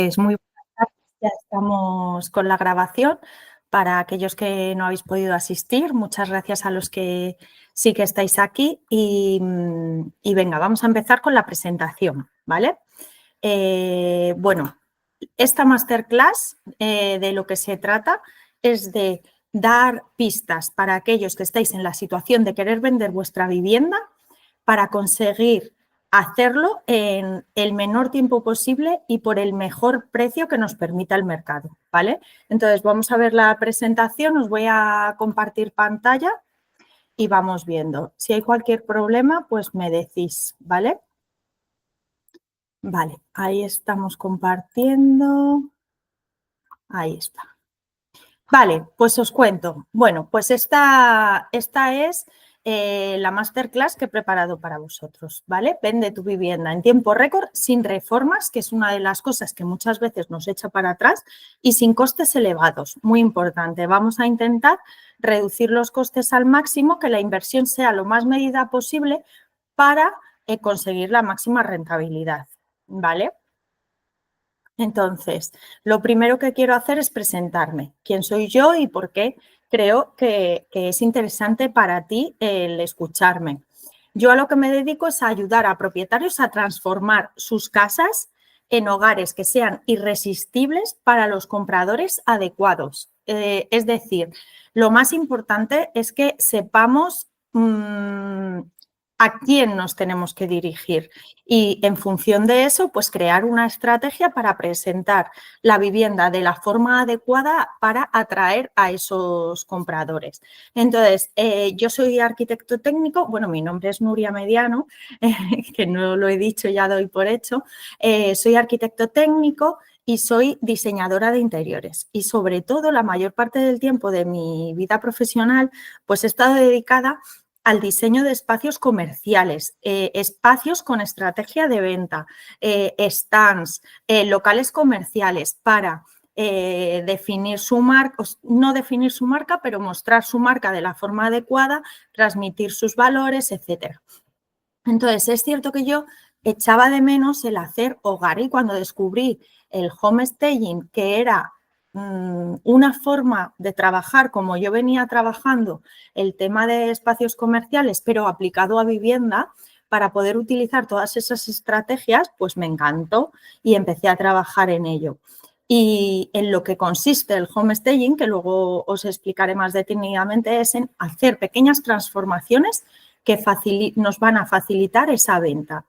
Pues muy buenas tardes, ya estamos con la grabación. Para aquellos que no habéis podido asistir, muchas gracias a los que sí que estáis aquí y venga, vamos a empezar con la presentación, ¿vale? Bueno, esta masterclass de lo que se trata es de dar pistas para aquellos que estáis en la situación de querer vender vuestra vivienda para conseguir hacerlo en el menor tiempo posible y por el mejor precio que nos permita el mercado, ¿vale? Entonces, vamos a ver la presentación, os voy a compartir pantalla y vamos viendo. Si hay cualquier problema, pues me decís, ¿vale? Vale, ahí estamos compartiendo. Ahí está. Vale, pues os cuento. Bueno, pues esta es la masterclass que he preparado para vosotros, ¿vale? Vende tu vivienda en tiempo récord, sin reformas, que es una de las cosas que muchas veces nos echa para atrás, y sin costes elevados, muy importante. Vamos a intentar reducir los costes al máximo, que la inversión sea lo más medida posible para conseguir la máxima rentabilidad, ¿vale? Entonces, lo primero que quiero hacer es presentarme. ¿Quién soy yo y por qué creo que es interesante para ti el escucharme? Yo a lo que me dedico es a ayudar a propietarios a transformar sus casas en hogares que sean irresistibles para los compradores adecuados. Es decir, lo más importante es que sepamos a quién nos tenemos que dirigir y en función de eso, pues crear una estrategia para presentar la vivienda de la forma adecuada para atraer a esos compradores. Entonces, yo soy arquitecto técnico, bueno, mi nombre es Nuria Mediano, que no lo he dicho, ya doy por hecho. Soy arquitecto técnico y soy diseñadora de interiores y sobre todo la mayor parte del tiempo de mi vida profesional pues he estado dedicada al diseño de espacios comerciales, espacios con estrategia de venta, stands, locales comerciales para definir su marca, no definir su marca, pero mostrar su marca de la forma adecuada, transmitir sus valores, etcétera. Entonces, es cierto que yo echaba de menos el hacer hogar y cuando descubrí el homestaging, que era una forma de trabajar como yo venía trabajando el tema de espacios comerciales, pero aplicado a vivienda, para poder utilizar todas esas estrategias, pues me encantó y empecé a trabajar en ello. Y en lo que consiste el homestaging, que luego os explicaré más detenidamente, es en hacer pequeñas transformaciones que nos van a facilitar esa venta.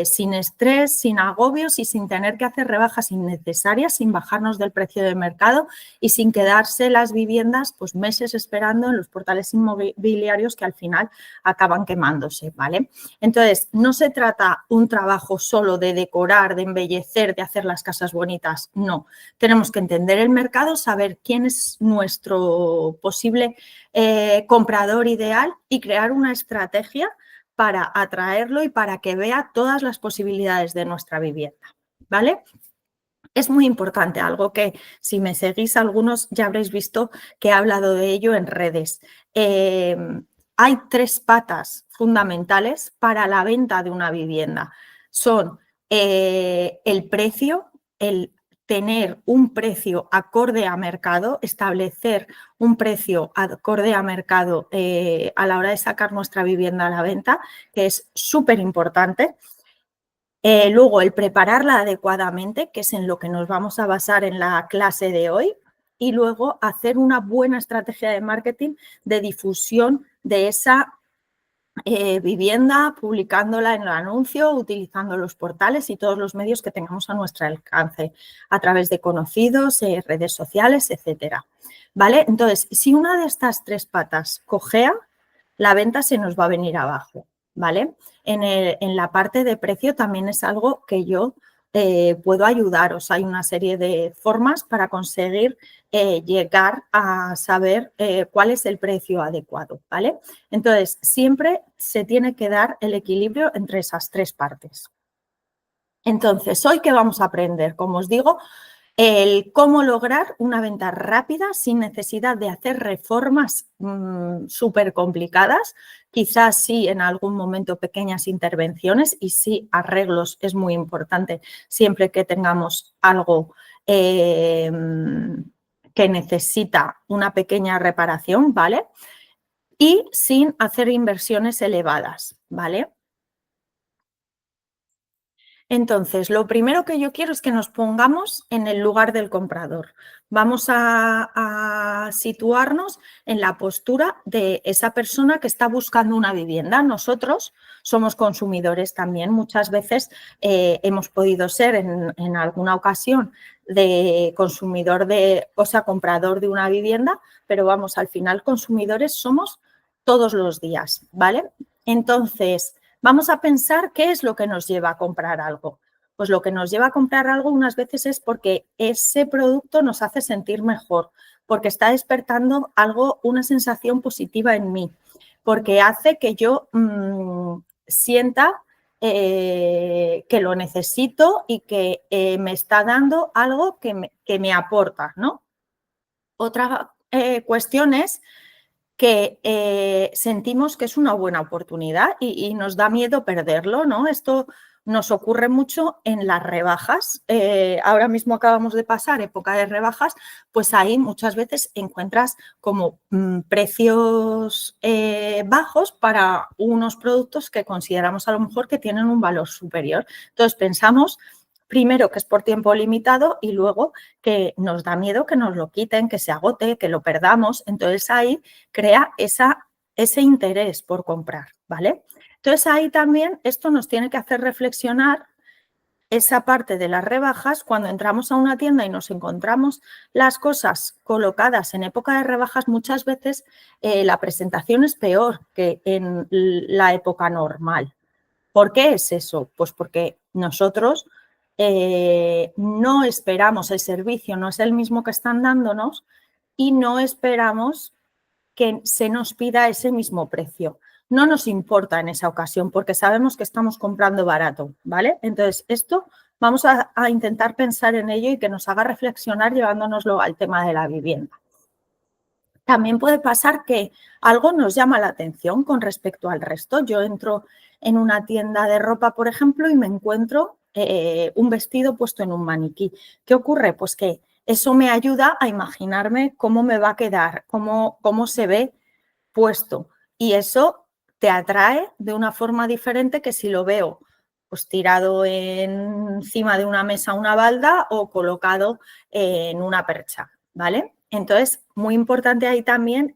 Sin estrés, sin agobios y sin tener que hacer rebajas innecesarias, sin bajarnos del precio de mercado y sin quedarse las viviendas pues meses esperando en los portales inmobiliarios que al final acaban quemándose, ¿vale? Entonces, no se trata un trabajo solo de decorar, de embellecer, de hacer las casas bonitas, no. Tenemos que entender el mercado, saber quién es nuestro posible comprador ideal y crear una estrategia para atraerlo y para que vea todas las posibilidades de nuestra vivienda, ¿vale? Es muy importante, algo que si me seguís algunos ya habréis visto que he hablado de ello en redes. Hay 3 patas fundamentales para la venta de una vivienda. Son el precio, el tener un precio acorde a mercado, establecer un precio acorde a mercado a la hora de sacar nuestra vivienda a la venta, que es súper importante. Luego, el prepararla adecuadamente, que es en lo que nos vamos a basar en la clase de hoy. Y luego, hacer una buena estrategia de marketing de difusión de esa vivienda, publicándola en el anuncio, utilizando los portales y todos los medios que tengamos a nuestro alcance, a través de conocidos, redes sociales, etcétera. ¿Vale? Entonces, si una de estas 3 patas cojea, la venta se nos va a venir abajo, ¿vale? En la parte de precio también es algo que yo puedo ayudaros. Hay una serie de formas para conseguir llegar a saber cuál es el precio adecuado, ¿vale? Entonces, siempre se tiene que dar el equilibrio entre esas 3 partes. Entonces, hoy, ¿qué vamos a aprender? Como os digo, el cómo lograr una venta rápida sin necesidad de hacer reformas súper complicadas, quizás sí en algún momento pequeñas intervenciones y sí arreglos es muy importante siempre que tengamos algo que necesita una pequeña reparación, ¿vale? Y sin hacer inversiones elevadas, ¿vale? Entonces, lo primero que yo quiero es que nos pongamos en el lugar del comprador. Vamos a situarnos en la postura de esa persona que está buscando una vivienda. Nosotros somos consumidores también. Muchas veces hemos podido ser en alguna ocasión de consumidor o sea, comprador de una vivienda, pero vamos, al final consumidores somos todos los días, ¿vale? Entonces, vamos a pensar qué es lo que nos lleva a comprar algo. Pues lo que nos lleva a comprar algo unas veces es porque ese producto nos hace sentir mejor, porque está despertando algo, una sensación positiva en mí, porque hace que yo sienta que lo necesito y que me está dando algo que me aporta, ¿no? Otra cuestión es que sentimos que es una buena oportunidad y nos da miedo perderlo, ¿no? Esto nos ocurre mucho en las rebajas. Ahora mismo acabamos de pasar época de rebajas, pues ahí muchas veces encuentras como precios bajos para unos productos que consideramos a lo mejor que tienen un valor superior. Entonces pensamos primero que es por tiempo limitado y luego que nos da miedo que nos lo quiten, que se agote, que lo perdamos. Entonces ahí crea ese interés por comprar, ¿vale? Entonces ahí también esto nos tiene que hacer reflexionar esa parte de las rebajas cuando entramos a una tienda y nos encontramos las cosas colocadas en época de rebajas, muchas veces la presentación es peor que en la época normal. ¿Por qué es eso? Pues porque nosotros no esperamos, el servicio no es el mismo que están dándonos y no esperamos que se nos pida ese mismo precio. No nos importa en esa ocasión porque sabemos que estamos comprando barato, ¿vale? Entonces, esto vamos a intentar pensar en ello y que nos haga reflexionar llevándonoslo al tema de la vivienda. También puede pasar que algo nos llama la atención con respecto al resto. Yo entro en una tienda de ropa, por ejemplo, y me encuentro un vestido puesto en un maniquí. ¿Qué ocurre? Pues que eso me ayuda a imaginarme cómo me va a quedar, cómo se ve puesto. Y eso te atrae de una forma diferente que si lo veo pues tirado encima de una mesa, una balda o colocado en una percha, ¿vale? Entonces, muy importante ahí también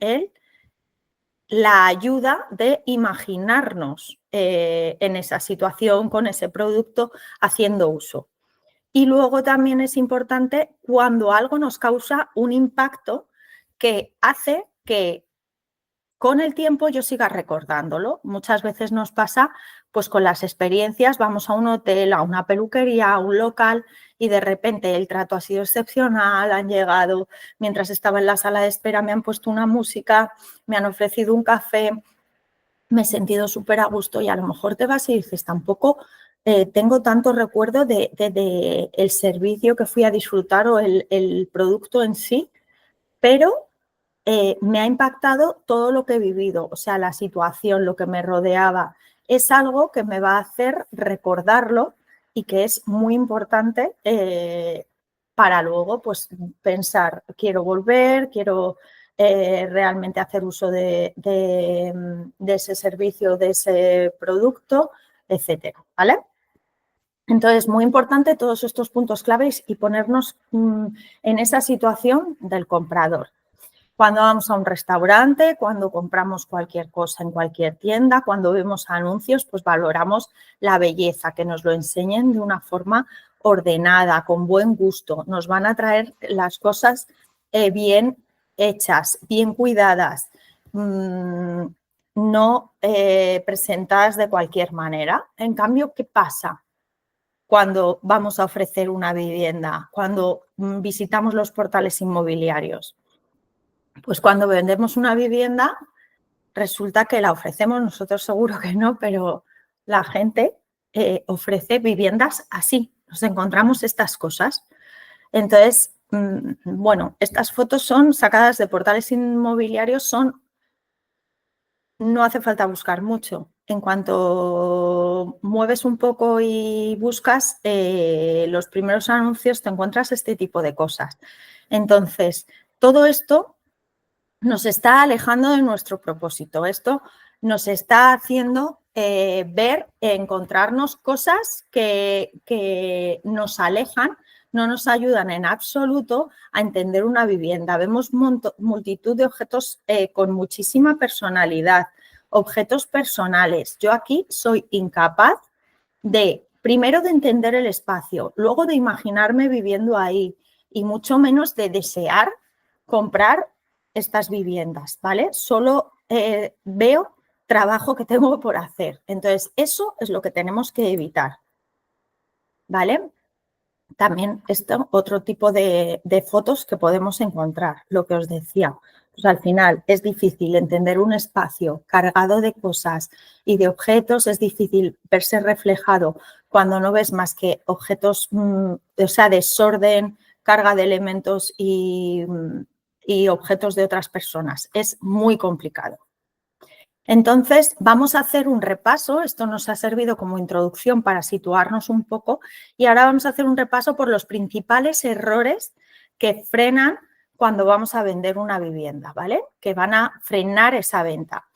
la ayuda de imaginarnos en esa situación, con ese producto, haciendo uso. Y luego también es importante cuando algo nos causa un impacto que hace que con el tiempo yo siga recordándolo. Muchas veces nos pasa pues con las experiencias, vamos a un hotel, a una peluquería, a un local y de repente el trato ha sido excepcional, han llegado, mientras estaba en la sala de espera me han puesto una música, me han ofrecido un café, me he sentido súper a gusto y a lo mejor te vas y dices, tampoco tengo tanto recuerdo de el servicio que fui a disfrutar o el producto en sí, pero me ha impactado todo lo que he vivido, o sea, la situación, lo que me rodeaba. Es algo que me va a hacer recordarlo y que es muy importante para luego pues, pensar, quiero volver, quiero realmente hacer uso de ese servicio, de ese producto, etcétera, ¿vale? Entonces, muy importante todos estos puntos claves y ponernos en esa situación del comprador. Cuando vamos a un restaurante, cuando compramos cualquier cosa en cualquier tienda, cuando vemos anuncios, pues valoramos la belleza, que nos lo enseñen de una forma ordenada, con buen gusto. Nos van a traer las cosas bien hechas, bien cuidadas, no presentadas de cualquier manera. En cambio, ¿qué pasa cuando vamos a ofrecer una vivienda, cuando visitamos los portales inmobiliarios? Pues cuando vendemos una vivienda, resulta que la ofrecemos, nosotros seguro que no, pero la gente ofrece viviendas así. Nos encontramos estas cosas. Entonces, bueno, estas fotos son sacadas de portales inmobiliarios, no hace falta buscar mucho. En cuanto mueves un poco y buscas, los primeros anuncios te encuentras este tipo de cosas. Entonces, todo esto nos está alejando de nuestro propósito. Esto nos está haciendo encontrarnos cosas que nos alejan, no nos ayudan en absoluto a entender una vivienda. Vemos multitud de objetos con muchísima personalidad, objetos personales. Yo aquí soy incapaz primero de entender el espacio, luego de imaginarme viviendo ahí y mucho menos de desear comprar estas viviendas, ¿vale? Solo veo trabajo que tengo por hacer. Entonces, eso es lo que tenemos que evitar, ¿vale? También otro tipo de fotos que podemos encontrar, lo que os decía. Pues al final es difícil entender un espacio cargado de cosas y de objetos, es difícil verse reflejado cuando no ves más que objetos, o sea, desorden, carga de elementos y objetos de otras personas. Es muy complicado. Entonces, vamos a hacer un repaso. Esto nos ha servido como introducción para situarnos un poco y ahora vamos a hacer un repaso por los principales errores que frenan cuando vamos a vender una vivienda, ¿vale? Que van a frenar esa venta.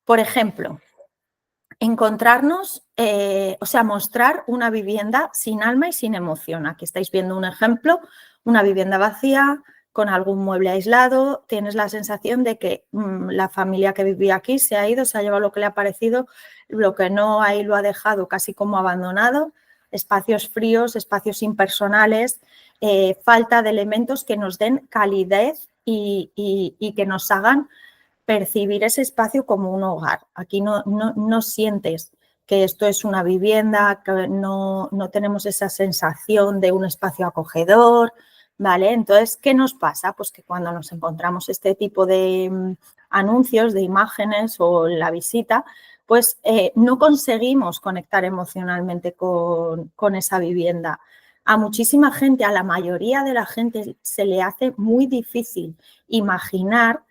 Por ejemplo, mostrar una vivienda sin alma y sin emoción. Aquí estáis viendo un ejemplo, una vivienda vacía, con algún mueble aislado, tienes la sensación de que la familia que vivía aquí se ha ido, se ha llevado lo que le ha parecido, lo que no ahí lo ha dejado casi como abandonado, espacios fríos, espacios impersonales, falta de elementos que nos den calidez y que nos hagan percibir ese espacio como un hogar. Aquí no sientes que esto es una vivienda, que no tenemos esa sensación de un espacio acogedor, ¿vale? Entonces, ¿qué nos pasa? Pues que cuando nos encontramos este tipo de anuncios, de imágenes o la visita, pues no conseguimos conectar emocionalmente con esa vivienda. A muchísima gente, a la mayoría de la gente, se le hace muy difícil imaginar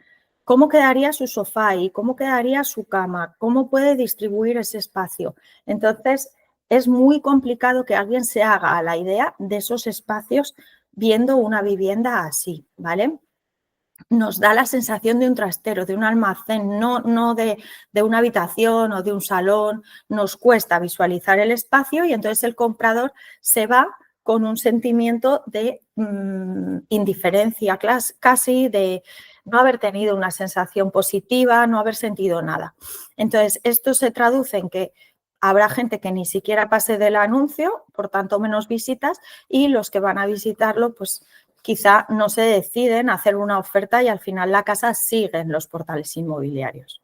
cómo quedaría su sofá y cómo quedaría su cama, cómo puede distribuir ese espacio. Entonces, es muy complicado que alguien se haga a la idea de esos espacios viendo una vivienda así, ¿vale? Nos da la sensación de un trastero, de un almacén, no de una habitación o de un salón. Nos cuesta visualizar el espacio y entonces el comprador se va con un sentimiento de indiferencia, casi de no haber tenido una sensación positiva, no haber sentido nada. Entonces, esto se traduce en que habrá gente que ni siquiera pase del anuncio, por tanto menos visitas, y los que van a visitarlo, pues quizá no se deciden a hacer una oferta y al final la casa sigue en los portales inmobiliarios.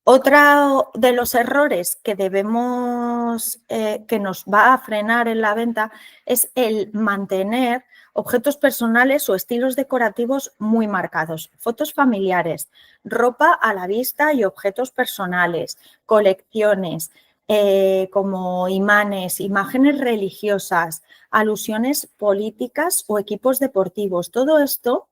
Otro de los errores que que nos va a frenar en la venta es el mantener objetos personales o estilos decorativos muy marcados, fotos familiares, ropa a la vista y objetos personales, colecciones como imanes, imágenes religiosas, alusiones políticas o equipos deportivos. Todo esto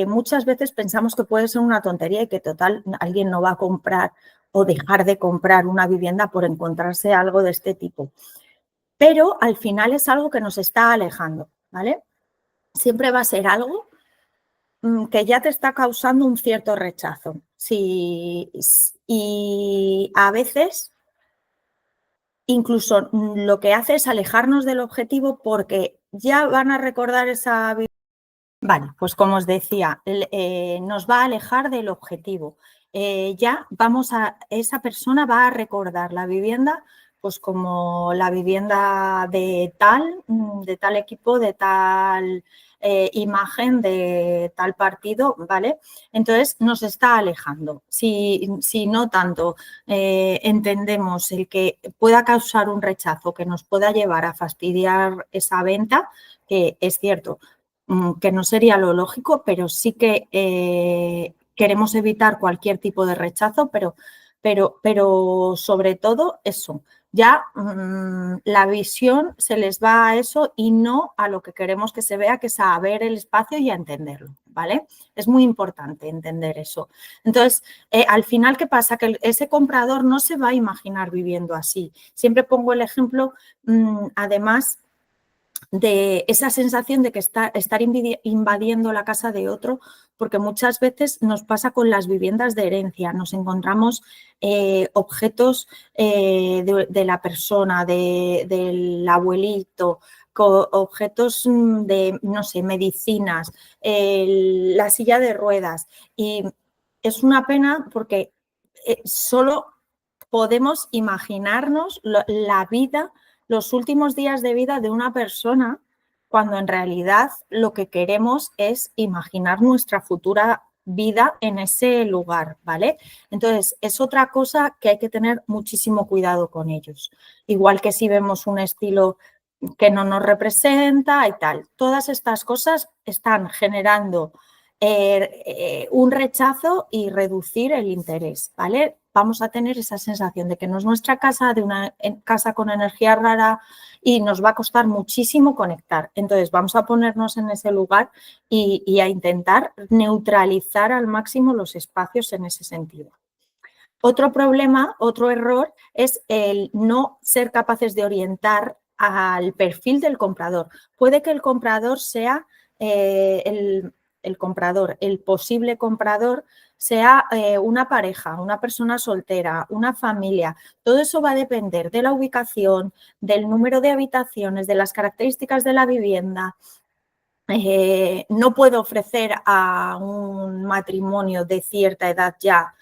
muchas veces pensamos que puede ser una tontería y que total alguien no va a comprar o dejar de comprar una vivienda por encontrarse algo de este tipo. Pero al final es algo que nos está alejando, ¿vale? Siempre va a ser algo que ya te está causando un cierto rechazo. Y a veces incluso lo que hace es alejarnos del objetivo porque ya van a recordar esa vivienda. Vale, pues como os decía, nos va a alejar del objetivo. Esa persona va a recordar la vivienda pues como la vivienda de tal equipo, de tal imagen, de tal partido, ¿vale? Entonces nos está alejando. Si no tanto entendemos el que pueda causar un rechazo que nos pueda llevar a fastidiar esa venta, que es cierto, que no sería lo lógico, pero sí que queremos evitar cualquier tipo de rechazo, pero sobre todo eso, Ya la visión se les va a eso y no a lo que queremos que se vea, que es a ver el espacio y a entenderlo, ¿vale? Es muy importante entender eso. Entonces, al final, ¿qué pasa? Que ese comprador no se va a imaginar viviendo así. Siempre pongo el ejemplo, además, de esa sensación de que estar invadiendo la casa de otro, porque muchas veces nos pasa con las viviendas de herencia, nos encontramos objetos de la persona, del abuelito, objetos de, no sé, medicinas, la silla de ruedas, y es una pena porque solo podemos imaginarnos la vida, los últimos días de vida de una persona, cuando en realidad lo que queremos es imaginar nuestra futura vida en ese lugar, ¿vale? Entonces, es otra cosa que hay que tener muchísimo cuidado con ellos. Igual que si vemos un estilo que no nos representa y tal. Todas estas cosas están generando un rechazo y reducir el interés, ¿vale? Vamos a tener esa sensación de que no es nuestra casa, de una casa con energía rara y nos va a costar muchísimo conectar. Entonces, vamos a ponernos en ese lugar y a intentar neutralizar al máximo los espacios en ese sentido. Otro problema, otro error es el no ser capaces de orientar al perfil del comprador. Puede que el comprador sea el posible comprador sea una pareja, una persona soltera, una familia. Todo eso va a depender de la ubicación, del número de habitaciones, de las características de la vivienda. No puedo ofrecer a un matrimonio de cierta edad ya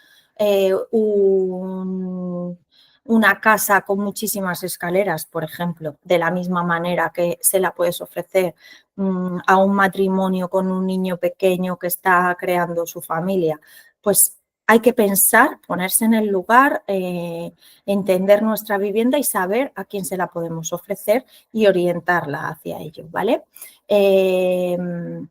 una casa con muchísimas escaleras, por ejemplo, de la misma manera que se la puedes ofrecer a un matrimonio con un niño pequeño que está creando su familia. Pues hay que pensar, ponerse en el lugar, entender nuestra vivienda y saber a quién se la podemos ofrecer y orientarla hacia ello, ¿vale?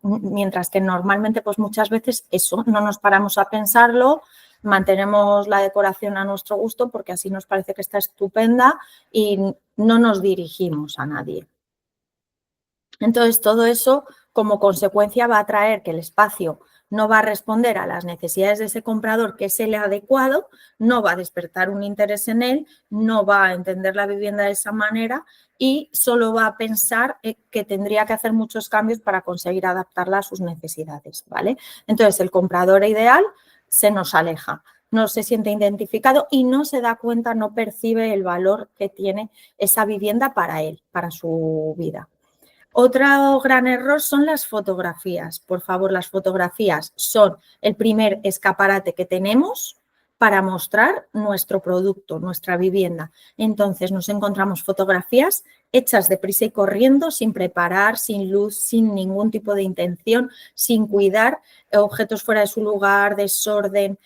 Mientras que normalmente, pues muchas veces eso, no nos paramos a pensarlo, mantenemos la decoración a nuestro gusto porque así nos parece que está estupenda y no nos dirigimos a nadie. Entonces, todo eso como consecuencia va a traer que el espacio no va a responder a las necesidades de ese comprador, que es el adecuado, no va a despertar un interés en él, no va a entender la vivienda de esa manera y solo va a pensar que tendría que hacer muchos cambios para conseguir adaptarla a sus necesidades, ¿vale? Entonces, el comprador ideal se nos aleja, no se siente identificado y no se da cuenta, no percibe el valor que tiene esa vivienda para él, para su vida. Otro gran error son las fotografías. Por favor, las fotografías son el primer escaparate que tenemos para mostrar nuestro producto, nuestra vivienda. Entonces, nos encontramos fotografías hechas deprisa y corriendo, sin preparar, sin luz, sin ningún tipo de intención, sin cuidar, objetos fuera de su lugar, desorden,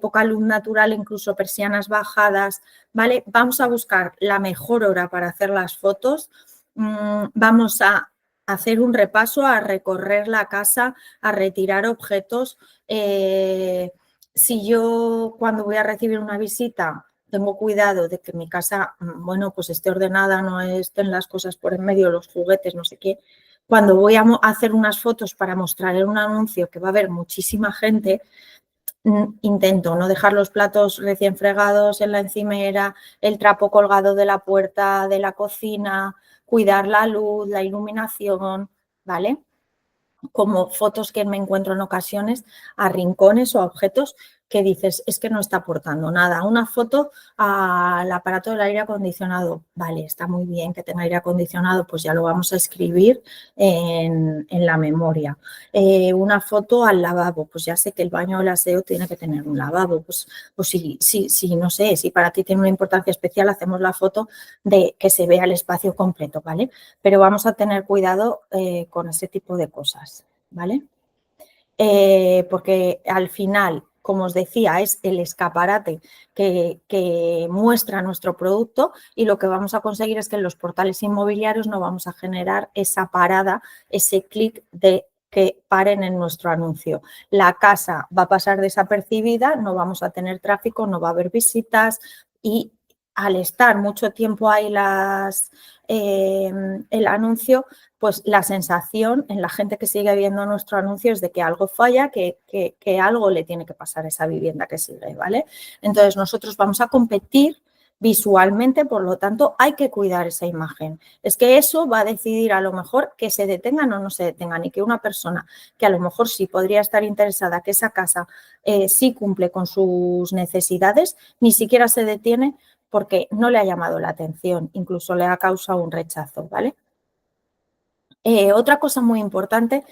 poca luz natural, incluso persianas bajadas, ¿vale? Vamos a buscar la mejor hora para hacer las fotos. Vamos a hacer un repaso, a recorrer la casa, a retirar objetos. Si yo cuando voy a recibir una visita tengo cuidado de que mi casa, bueno, pues esté ordenada, no estén las cosas por en medio, los juguetes, no sé qué. Cuando voy a hacer unas fotos para mostrar en un anuncio que va a haber muchísima gente, intento no dejar los platos recién fregados en la encimera, el trapo colgado de la puerta de la cocina, cuidar la luz, la iluminación, ¿vale? Como fotos que me encuentro en ocasiones a rincones o a objetos que dices, es que no está aportando nada. Una foto al aparato del aire acondicionado, vale, está muy bien que tenga aire acondicionado, pues ya lo vamos a escribir en la memoria. Una foto al lavabo, pues ya sé que el baño o el aseo tiene que tener un lavabo, pues sí, no sé, si para ti tiene una importancia especial, hacemos la foto de que se vea el espacio completo, ¿vale? Pero vamos a tener cuidado con ese tipo de cosas, ¿vale? Porque al final, como os decía, es el escaparate que muestra nuestro producto y lo que vamos a conseguir es que en los portales inmobiliarios no vamos a generar esa parada, ese clic de que paren en nuestro anuncio. La casa va a pasar desapercibida, no vamos a tener tráfico, no va a haber visitas y al estar mucho tiempo ahí el anuncio, pues la sensación en la gente que sigue viendo nuestro anuncio es de que algo falla, que algo le tiene que pasar a esa vivienda que sigue, ¿vale? Entonces nosotros vamos a competir visualmente, por lo tanto hay que cuidar esa imagen. Es que eso va a decidir a lo mejor que se detengan o no se detengan y que una persona que a lo mejor sí podría estar interesada, que esa casa sí cumple con sus necesidades, ni siquiera se detiene porque no le ha llamado la atención, incluso le ha causado un rechazo, ¿vale? Otra cosa muy importante,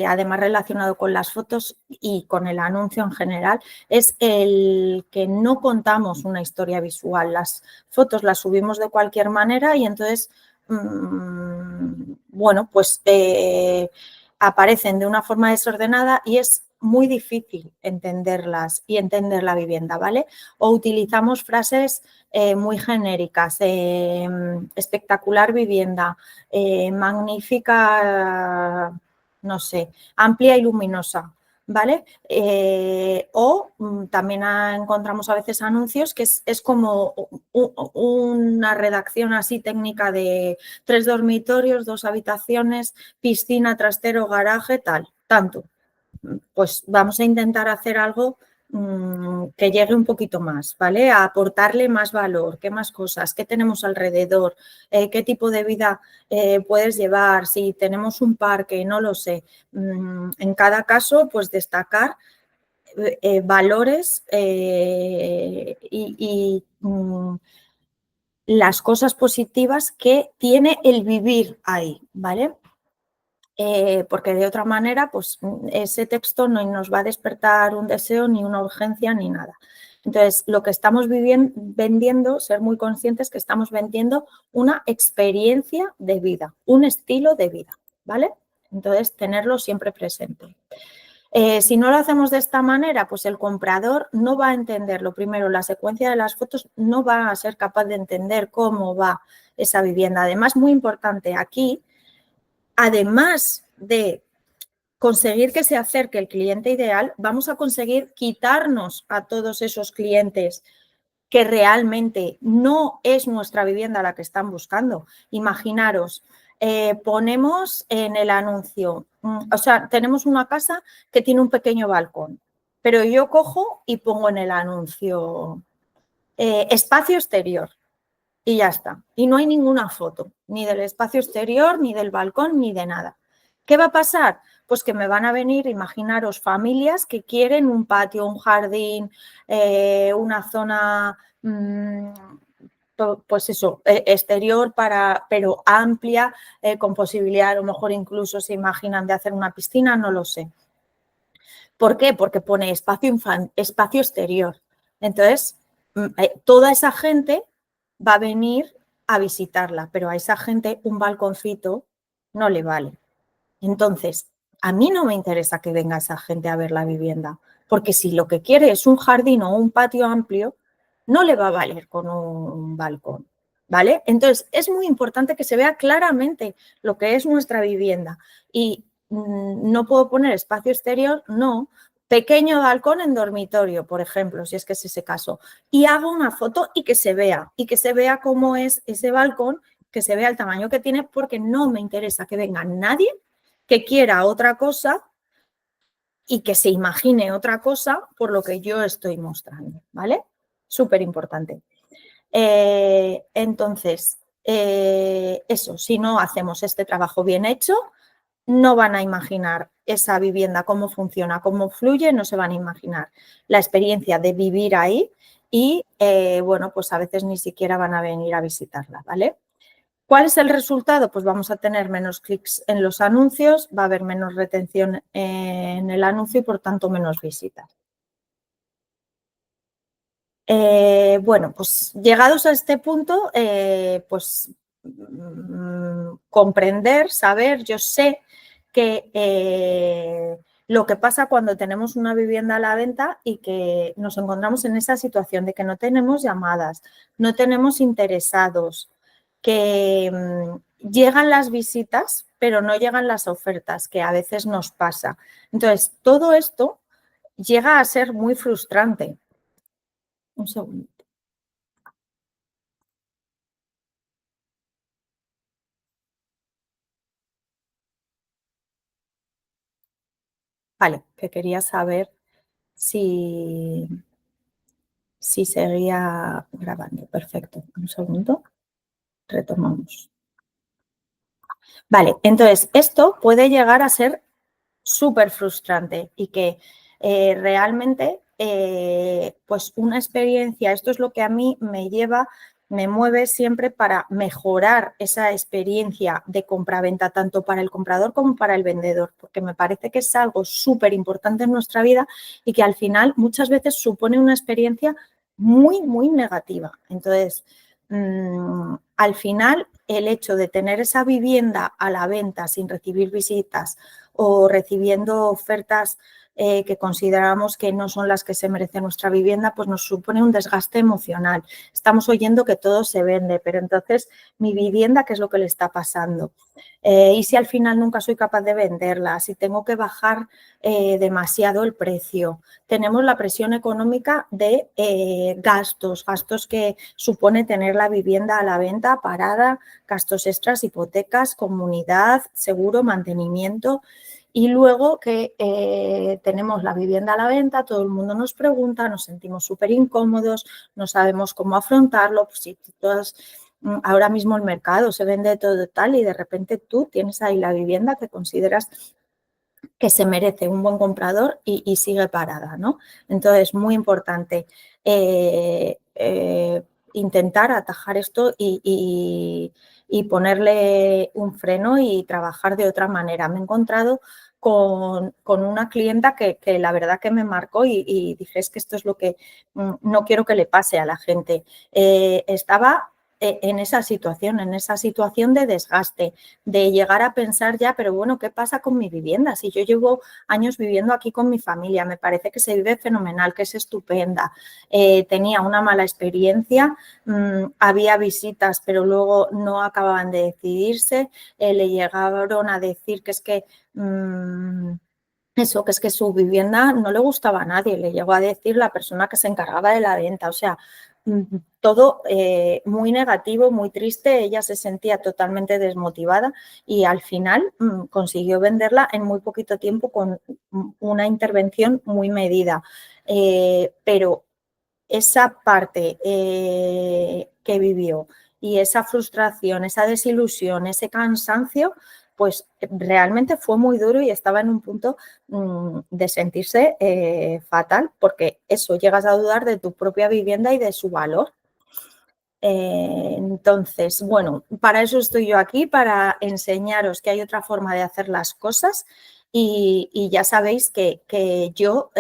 además relacionado con las fotos y con el anuncio en general, es el que no contamos una historia visual. Las fotos las subimos de cualquier manera y entonces, bueno, pues aparecen de una forma desordenada y es muy difícil entenderlas y entender la vivienda, ¿vale? O utilizamos frases muy genéricas, espectacular vivienda, magnífica, no sé, amplia y luminosa, ¿vale? También encontramos a veces anuncios que es como una redacción así técnica de 3 dormitorios, 2 habitaciones, piscina, trastero, garaje, tal, tanto. Pues vamos a intentar hacer algo que llegue un poquito más, ¿vale? A aportarle más valor, qué más cosas, qué tenemos alrededor, qué tipo de vida puedes llevar, si tenemos un parque, no lo sé. En cada caso, pues destacar valores las cosas positivas que tiene el vivir ahí, ¿vale? Porque de otra manera, pues ese texto no nos va a despertar un deseo, ni una urgencia, ni nada. Entonces, lo que estamos vendiendo, ser muy conscientes que estamos vendiendo una experiencia de vida, un estilo de vida, ¿vale? Entonces, tenerlo siempre presente. Si no lo hacemos de esta manera, pues el comprador no va a entender, lo primero, la secuencia de las fotos, no va a ser capaz de entender cómo va esa vivienda. Además, muy importante, aquí, además de conseguir que se acerque el cliente ideal, vamos a conseguir quitarnos a todos esos clientes que realmente no es nuestra vivienda la que están buscando. Imaginaros, ponemos en el anuncio, o sea, tenemos una casa que tiene un pequeño balcón, pero yo cojo y pongo en el anuncio espacio exterior. Y ya está. Y no hay ninguna foto, ni del espacio exterior, ni del balcón, ni de nada. ¿Qué va a pasar? Pues que me van a venir, imaginaros, familias que quieren un patio, un jardín, una zona, pues eso, exterior, pero amplia, con posibilidad, a lo mejor incluso se imaginan de hacer una piscina, no lo sé. ¿Por qué? Porque pone espacio exterior. Entonces, toda esa gente va a venir a visitarla, pero a esa gente un balconcito no le vale. Entonces, a mí no me interesa que venga esa gente a ver la vivienda, porque si lo que quiere es un jardín o un patio amplio, no le va a valer con un balcón, ¿vale? Entonces, es muy importante que se vea claramente lo que es nuestra vivienda y no puedo poner espacio exterior, no. Pequeño balcón en dormitorio, por ejemplo, si es que es ese caso, y hago una foto y que se vea cómo es ese balcón, que se vea el tamaño que tiene, porque no me interesa que venga nadie que quiera otra cosa y que se imagine otra cosa por lo que yo estoy mostrando, ¿vale? Súper importante. Entonces, eso, si no hacemos este trabajo bien hecho, no van a imaginar esa vivienda, cómo funciona, cómo fluye, no se van a imaginar la experiencia de vivir ahí y, bueno, pues a veces ni siquiera van a venir a visitarla, ¿vale? ¿Cuál es el resultado? Pues vamos a tener menos clics en los anuncios, va a haber menos retención en el anuncio y, por tanto, menos visitas. Bueno, pues llegados a este punto, pues comprender, saber, yo sé que lo que pasa cuando tenemos una vivienda a la venta y que nos encontramos en esa situación de que no tenemos llamadas, no tenemos interesados, que llegan las visitas, pero no llegan las ofertas, que a veces nos pasa. Entonces, todo esto llega a ser muy frustrante. Un segundo. Vale, que quería saber si, si seguía grabando. Perfecto. Un segundo. Retomamos. Vale, entonces esto puede llegar a ser súper frustrante y que realmente pues una experiencia, esto es lo que a mí me lleva, me mueve siempre para mejorar esa experiencia de compraventa tanto para el comprador como para el vendedor, porque me parece que es algo súper importante en nuestra vida y que al final muchas veces supone una experiencia muy, muy negativa. Entonces, al final, el hecho de tener esa vivienda a la venta sin recibir visitas o recibiendo ofertas que consideramos que no son las que se merece nuestra vivienda, pues nos supone un desgaste emocional. Estamos oyendo que todo se vende, pero entonces mi vivienda, ¿qué es lo que le está pasando? Y si al final nunca soy capaz de venderla, si tengo que bajar demasiado el precio. Tenemos la presión económica de gastos que supone tener la vivienda a la venta parada, gastos extras, hipotecas, comunidad, seguro, mantenimiento. Y luego que tenemos la vivienda a la venta, todo el mundo nos pregunta, nos sentimos súper incómodos, no sabemos cómo afrontarlo, pues si todas, ahora mismo el mercado se vende todo tal y de repente tú tienes ahí la vivienda que consideras que se merece un buen comprador y sigue parada, ¿no? Entonces, muy importante intentar atajar esto y ponerle un freno y trabajar de otra manera. Me he encontrado con una clienta que la verdad que me marcó y dije, es que esto es lo que no quiero que le pase a la gente. Estaba en esa situación de desgaste, de llegar a pensar ya, pero bueno, ¿qué pasa con mi vivienda? Si yo llevo años viviendo aquí con mi familia, me parece que se vive fenomenal, que es estupenda. Tenía una mala experiencia, había visitas, pero luego no acababan de decidirse, le llegaron a decir que es que... eso, que es que su vivienda no le gustaba a nadie, le llegó a decir la persona que se encargaba de la venta, o sea, todo muy negativo, muy triste, ella se sentía totalmente desmotivada y al final consiguió venderla en muy poquito tiempo con una intervención muy medida. Pero esa parte que vivió y esa frustración, esa desilusión, ese cansancio, pues realmente fue muy duro y estaba en un punto de sentirse fatal porque eso, llegas a dudar de tu propia vivienda y de su valor. Entonces, bueno, para eso estoy yo aquí, para enseñaros que hay otra forma de hacer las cosas y ya sabéis que yo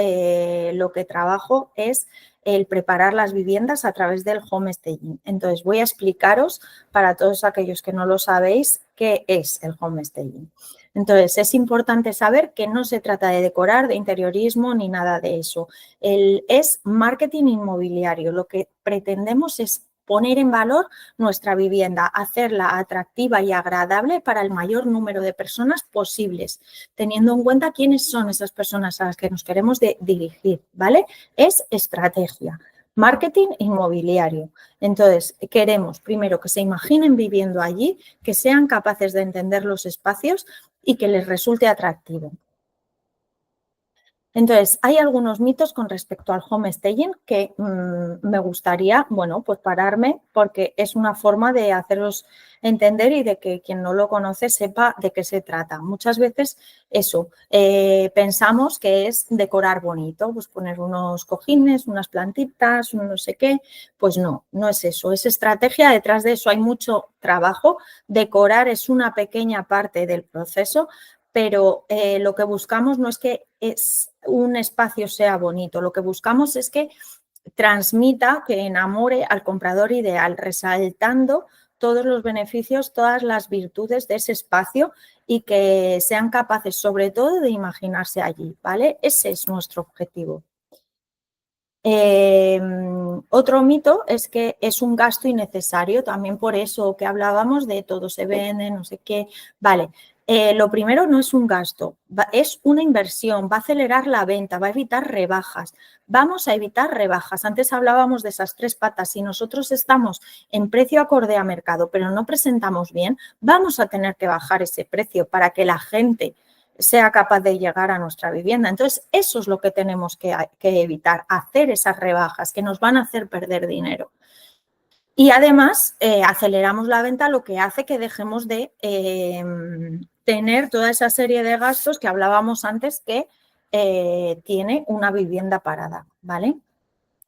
lo que trabajo es el preparar las viviendas a través del homestaging. Entonces, voy a explicaros para todos aquellos que no lo sabéis qué es el homestaging. Entonces, es importante saber que no se trata de decorar, de interiorismo ni nada de eso. Es marketing inmobiliario. Lo que pretendemos es poner en valor nuestra vivienda, hacerla atractiva y agradable para el mayor número de personas posibles, teniendo en cuenta quiénes son esas personas a las que nos queremos dirigir, ¿vale? Es estrategia. Marketing inmobiliario. Entonces, queremos primero que se imaginen viviendo allí, que sean capaces de entender los espacios y que les resulte atractivo. Entonces, hay algunos mitos con respecto al homestaging que me gustaría, bueno, pues pararme porque es una forma de haceros entender y de que quien no lo conoce sepa de qué se trata. Muchas veces eso, pensamos que es decorar bonito, pues poner unos cojines, unas plantitas, un no sé qué, pues no, no es eso, es estrategia, detrás de eso hay mucho trabajo, decorar es una pequeña parte del proceso, pero lo que buscamos no es que un espacio sea bonito, lo que buscamos es que transmita, que enamore al comprador ideal, resaltando todos los beneficios, todas las virtudes de ese espacio y que sean capaces sobre todo de imaginarse allí, ¿vale? Ese es nuestro objetivo. Otro mito es que es un gasto innecesario, también por eso que hablábamos de todo se vende, no sé qué. Vale, lo primero no es un gasto, es una inversión, va a acelerar la venta, va a evitar rebajas. Vamos a evitar rebajas. Antes hablábamos de esas tres patas. Si nosotros estamos en precio acorde a mercado, pero no presentamos bien, vamos a tener que bajar ese precio para que la gente sea capaz de llegar a nuestra vivienda. Entonces, eso es lo que tenemos que evitar, hacer esas rebajas que nos van a hacer perder dinero. Y además, aceleramos la venta, lo que hace que dejemos de tener toda esa serie de gastos que hablábamos antes que tiene una vivienda parada, ¿vale?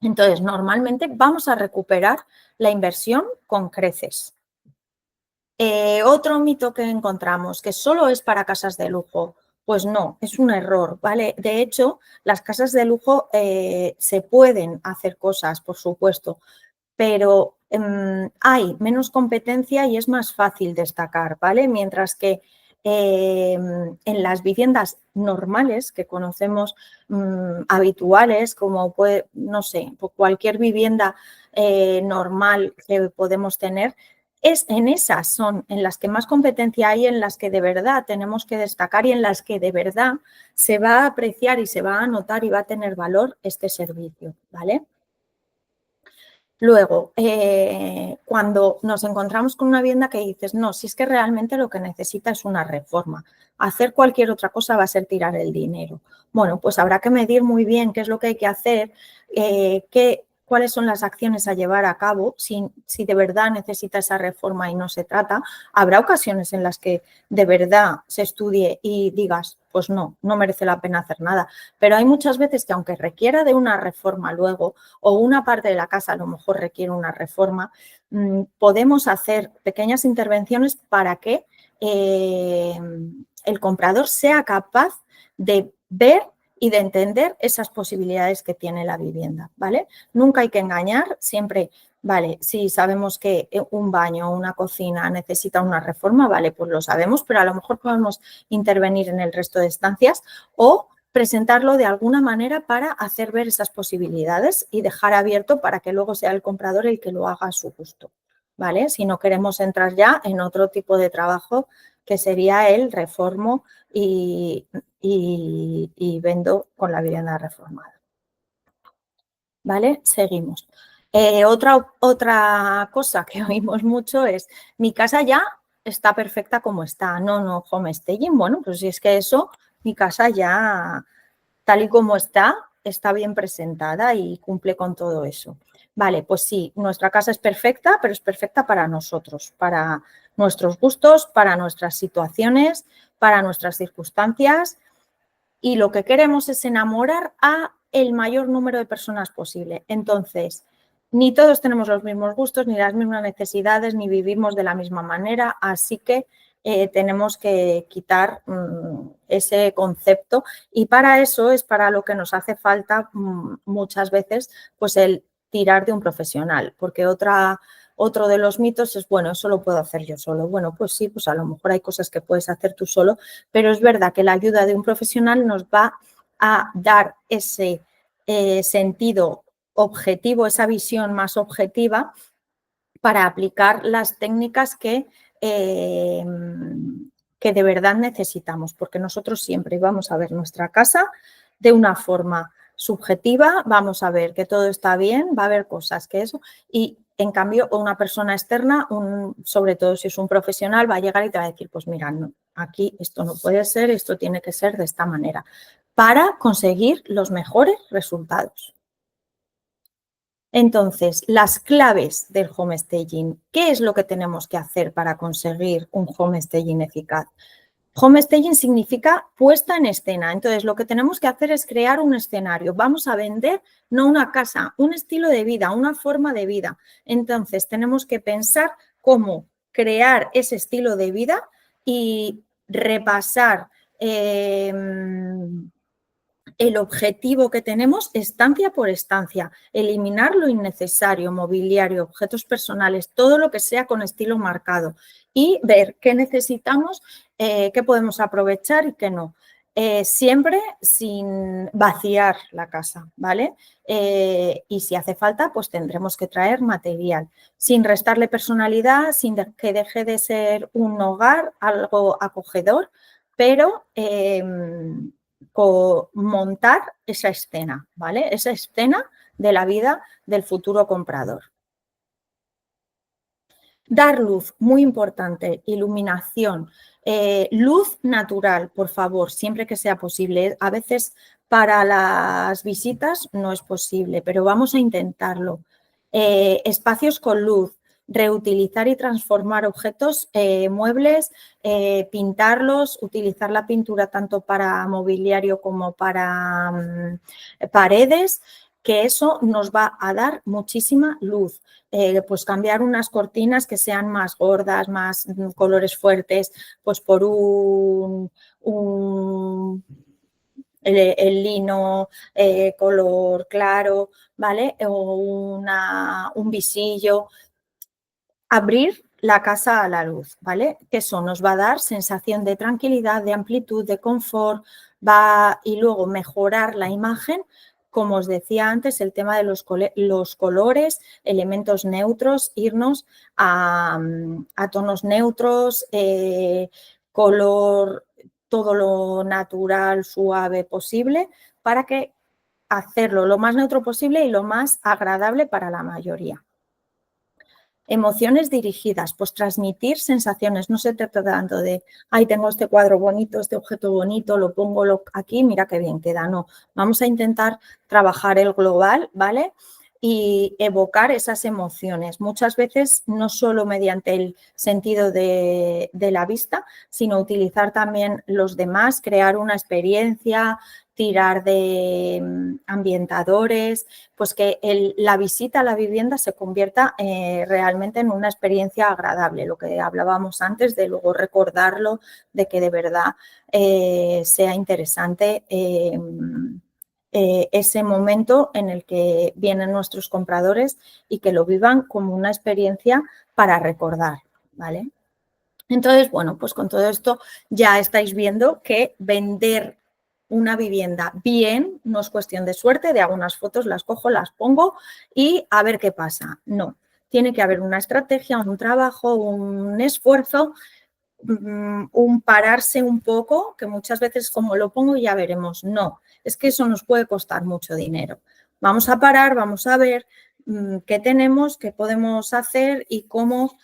Entonces, normalmente vamos a recuperar la inversión con creces. Otro mito que encontramos, que solo es para casas de lujo. Pues no, es un error, ¿vale? De hecho, las casas de lujo se pueden hacer cosas, por supuesto, pero hay menos competencia y es más fácil destacar, ¿vale? Mientras que en las viviendas normales que conocemos, habituales, como puede, no sé, cualquier vivienda normal que podemos tener, en esas son en las que más competencia hay, en las que de verdad tenemos que destacar y en las que de verdad se va a apreciar y se va a notar y va a tener valor este servicio, ¿vale? Luego, cuando nos encontramos con una vivienda que dices, no, si es que realmente lo que necesita es una reforma, hacer cualquier otra cosa va a ser tirar el dinero. Bueno, pues habrá que medir muy bien qué es lo que hay que hacer, cuáles son las acciones a llevar a cabo, si de verdad necesita esa reforma y no se trata. Habrá ocasiones en las que de verdad se estudie y digas, pues no, no merece la pena hacer nada. Pero hay muchas veces que aunque requiera de una reforma luego, o una parte de la casa a lo mejor requiere una reforma, podemos hacer pequeñas intervenciones para que el comprador sea capaz de ver y de entender esas posibilidades que tiene la vivienda, ¿vale? Nunca hay que engañar, siempre, vale, si sabemos que un baño o una cocina necesita una reforma, vale, pues lo sabemos, pero a lo mejor podemos intervenir en el resto de estancias o presentarlo de alguna manera para hacer ver esas posibilidades y dejar abierto para que luego sea el comprador el que lo haga a su gusto, ¿vale? Si no queremos entrar ya en otro tipo de trabajo que sería el reformo y vendo con la vivienda reformada. ¿Vale? Seguimos. Otra cosa que oímos mucho es, mi casa ya está perfecta como está. No, no, homestaging. Bueno, pues si es que eso, mi casa ya tal y como está bien presentada y cumple con todo eso. Vale, pues sí, nuestra casa es perfecta, pero es perfecta para nosotros, para nuestros gustos, para nuestras situaciones, para nuestras circunstancias y lo que queremos es enamorar a el mayor número de personas posible. Entonces, ni todos tenemos los mismos gustos, ni las mismas necesidades, ni vivimos de la misma manera, así que tenemos que quitar ese concepto y para eso es para lo que nos hace falta muchas veces pues el tirar de un profesional, porque otro de los mitos es, bueno, eso lo puedo hacer yo solo. Bueno, pues sí, pues a lo mejor hay cosas que puedes hacer tú solo, pero es verdad que la ayuda de un profesional nos va a dar ese sentido objetivo, esa visión más objetiva para aplicar las técnicas que de verdad necesitamos, porque nosotros siempre vamos a ver nuestra casa de una forma subjetiva, vamos a ver que todo está bien, va a haber cosas que eso, y en cambio una persona externa, sobre todo si es un profesional, va a llegar y te va a decir, pues mira, no, aquí esto no puede ser, esto tiene que ser de esta manera, para conseguir los mejores resultados. Entonces, las claves del homestaging. ¿Qué es lo que tenemos que hacer para conseguir un homestaging eficaz? Homestaging significa puesta en escena. Entonces, lo que tenemos que hacer es crear un escenario. Vamos a vender no una casa, un estilo de vida, una forma de vida. Entonces, tenemos que pensar cómo crear ese estilo de vida y repasar el objetivo que tenemos estancia por estancia, eliminar lo innecesario, mobiliario, objetos personales, todo lo que sea con estilo marcado y ver qué necesitamos, qué podemos aprovechar y qué no. Siempre sin vaciar la casa, ¿vale? Y si hace falta, pues tendremos que traer material, sin restarle personalidad, sin que deje de ser un hogar, algo acogedor, pero montar esa escena, ¿vale? Esa escena de la vida del futuro comprador. Dar luz, muy importante, iluminación. Luz natural, por favor, siempre que sea posible. A veces para las visitas no es posible, pero vamos a intentarlo. Espacios con luz, reutilizar y transformar objetos, muebles, pintarlos, utilizar la pintura tanto para mobiliario como para paredes, que eso nos va a dar muchísima luz. Pues cambiar unas cortinas que sean más gordas, más colores fuertes, pues por el lino color claro, ¿vale? O un visillo. Abrir la casa a la luz, ¿vale? Que eso nos va a dar sensación de tranquilidad, de amplitud, de confort, y luego mejorar la imagen. Como os decía antes, el tema de los colores, elementos neutros, irnos a tonos neutros, color, todo lo natural, suave posible, para que hacerlo lo más neutro posible y lo más agradable para la mayoría. Emociones dirigidas, pues transmitir sensaciones. No se trata tanto de, ay, tengo este cuadro bonito, este objeto bonito, lo pongo aquí, mira qué bien queda. No, vamos a intentar trabajar el global, ¿vale? Y evocar esas emociones. Muchas veces no solo mediante el sentido de la vista, sino utilizar también los demás, crear una experiencia, tirar de ambientadores, pues que la visita a la vivienda se convierta realmente en una experiencia agradable, lo que hablábamos antes de luego recordarlo, de que de verdad sea interesante ese momento en el que vienen nuestros compradores y que lo vivan como una experiencia para recordar, ¿vale? Entonces, bueno, pues con todo esto ya estáis viendo que vender una vivienda bien no es cuestión de suerte, de hago unas fotos, las cojo, las pongo y a ver qué pasa. No, tiene que haber una estrategia, un trabajo, un esfuerzo, un pararse un poco, que muchas veces como lo pongo ya veremos. No, es que eso nos puede costar mucho dinero. Vamos a parar, vamos a ver qué tenemos, qué podemos hacer y cómo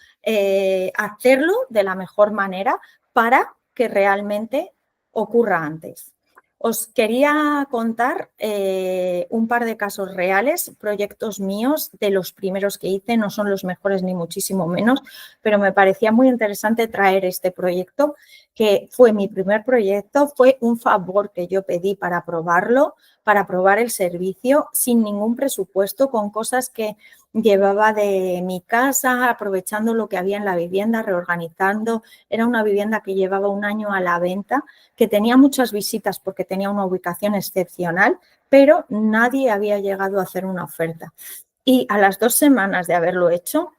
hacerlo de la mejor manera para que realmente ocurra antes. Os quería contar un par de casos reales, proyectos míos, de los primeros que hice, no son los mejores ni muchísimo menos, pero me parecía muy interesante traer este proyecto, que fue mi primer proyecto, fue un favor que yo pedí para probarlo, para probar el servicio, sin ningún presupuesto, con cosas que llevaba de mi casa, aprovechando lo que había en la vivienda, reorganizando. Era una vivienda que llevaba un año a la venta, que tenía muchas visitas porque tenía una ubicación excepcional, pero nadie había llegado a hacer una oferta. Y a las 2 semanas de haberlo hecho,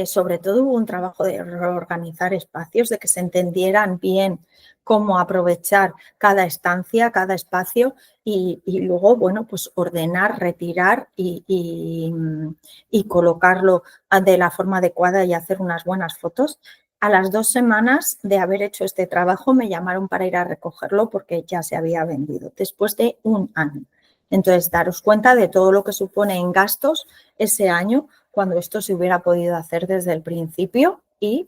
sobre todo hubo un trabajo de reorganizar espacios, de que se entendieran bien cómo aprovechar cada estancia, cada espacio y luego, bueno, pues ordenar, retirar y colocarlo de la forma adecuada y hacer unas buenas fotos. A las 2 semanas de haber hecho este trabajo me llamaron para ir a recogerlo porque ya se había vendido, después de un año. Entonces, daros cuenta de todo lo que supone en gastos ese año cuando esto se hubiera podido hacer desde el principio y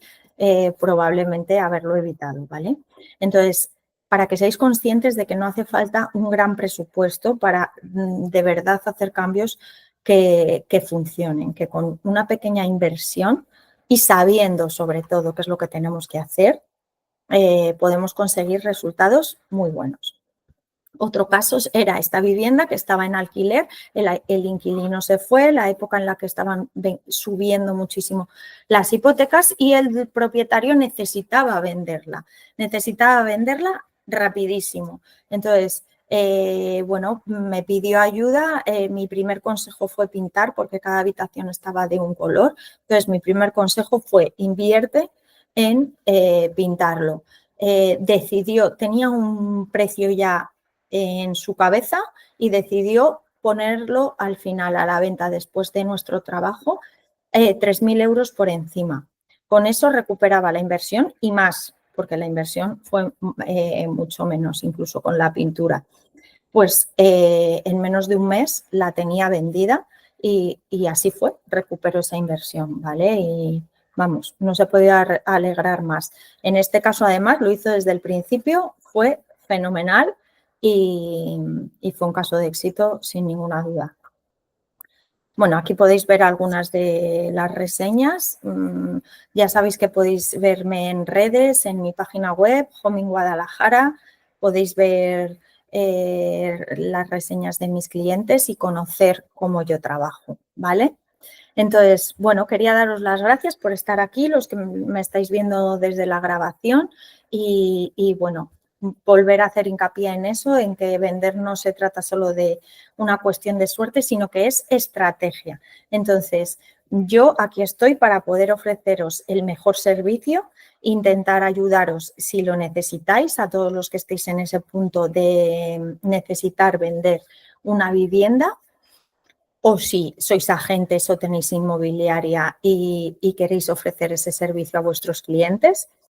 probablemente haberlo evitado, ¿vale? Entonces, para que seáis conscientes de que no hace falta un gran presupuesto para de verdad hacer cambios que funcionen, que con una pequeña inversión y sabiendo sobre todo qué es lo que tenemos que hacer, podemos conseguir resultados muy buenos. Otro caso era esta vivienda que estaba en alquiler, el inquilino se fue, la época en la que estaban subiendo muchísimo las hipotecas y el propietario necesitaba venderla rapidísimo. Entonces, bueno, me pidió ayuda, mi primer consejo fue pintar porque cada habitación estaba de un color. Entonces, mi primer consejo fue invierte en pintarlo. Tenía un precio ya en su cabeza y decidió ponerlo al final a la venta después de nuestro trabajo, 3.000 euros por encima. Con eso recuperaba la inversión y más, porque la inversión fue mucho menos, incluso con la pintura. Pues en menos de un mes la tenía vendida y así fue, recuperó esa inversión, ¿vale? Y Vamos, no se podía alegrar más. En este caso, además, lo hizo desde el principio, fue fenomenal y fue un caso de éxito sin ninguna duda. Bueno, aquí podéis ver algunas de las reseñas. Ya sabéis que podéis verme en redes, en mi página web, Home in Guadalajara. Podéis ver las reseñas de mis clientes y conocer cómo yo trabajo, ¿vale? Entonces, bueno, quería daros las gracias por estar aquí, los que me estáis viendo desde la grabación y bueno, volver a hacer hincapié en eso, en que vender no se trata solo de una cuestión de suerte, sino que es estrategia. Entonces, yo aquí estoy para poder ofreceros el mejor servicio, intentar ayudaros si lo necesitáis, a todos los que estéis en ese punto de necesitar vender una vivienda. O si sois agentes o tenéis inmobiliaria y queréis ofrecer ese servicio a vuestros clientes,